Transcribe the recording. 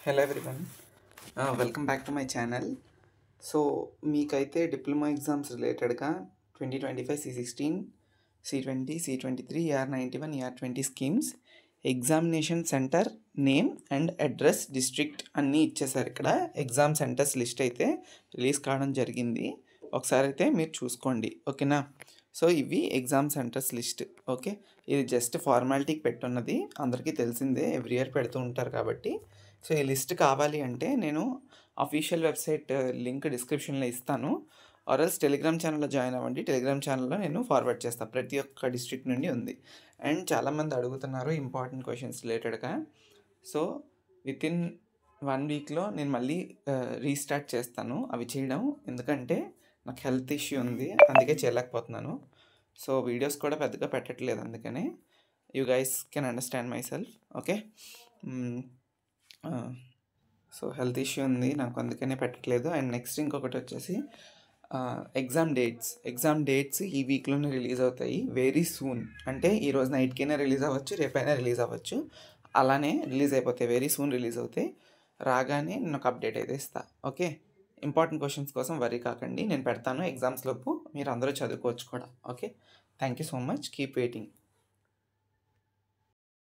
Hello everyone, welcome back to my channel. So మీకైతే diploma exams రిలేటెడ్గా 2025 C16, C20, C23, ER91, ER20 schemes examination centre name and address district అన్నీ ఇచ్చేసారు. ఇక్కడ exam centres list అయితే release కావడం జరిగింది. ఒకసారి అయితే మీరు చూసుకోండి, ఓకేనా. సో ఇవి ఎగ్జామ్ సెంటర్స్ లిస్ట్. ఓకే, ఇది జస్ట్ ఫార్మాలిటీకి పెట్టున్నది, అందరికీ తెలిసిందే, ఎవ్రీ ఇయర్ పెడుతూ ఉంటారు కాబట్టి. సో ఈ లిస్ట్ కావాలి అంటే నేను అఫీషియల్ వెబ్సైట్ లింక్ డిస్క్రిప్షన్లో ఇస్తాను, ఆర్ఎల్స్ టెలిగ్రామ్ ఛానల్లో జాయిన్ అవ్వండి. టెలిగ్రామ్ ఛానల్లో నేను ఫార్వర్డ్ చేస్తాను, ప్రతి ఒక్క డిస్ట్రిక్ట్ నుండి ఉంది. అండ్ చాలామంది అడుగుతున్నారు ఇంపార్టెంట్ క్వశ్చన్స్ రిలేటెడ్గా. సో వితిన్ 1 వీక్లో నేను మళ్ళీ రీస్టార్ట్ చేస్తాను అవి చేయడం, ఎందుకంటే నాకు హెల్త్ ఇష్యూ ఉంది, అందుకే చేయలేకపోతున్నాను. సో వీడియోస్ కూడా పెద్దగా పెట్టట్లేదు, అందుకనే you guys can understand my self. Okay, so health issue ఉంది నాకు, అందుకనే పెట్టట్లేదు. అండ్ నెక్స్ట్ ఇంకొకటి వచ్చేసి ఎగ్జామ్ డేట్స్ ఈ వీక్లోనే రిలీజ్ అవుతాయి వెరీ సూన్. అంటే ఈరోజు నైట్కైనా రిలీజ్ అవ్వచ్చు, రేపైనా రిలీజ్ అవ్వచ్చు, అలానే రిలీజ్ అయిపోతాయి, వెరీ సూన్ రిలీజ్ అవుతాయి. రాగానే నేను ఒక అప్డేట్ అయితే ఇస్తాను. ఓకే, ఇంపార్టెంట్ క్వశ్చన్స్ కోసం వరీ కాకండి, నేను పెడతాను ఎగ్జామ్స్లోపు, మీరు అందరూ చదువుకోవచ్చు కూడా. Okay, thank you so much, keep waiting.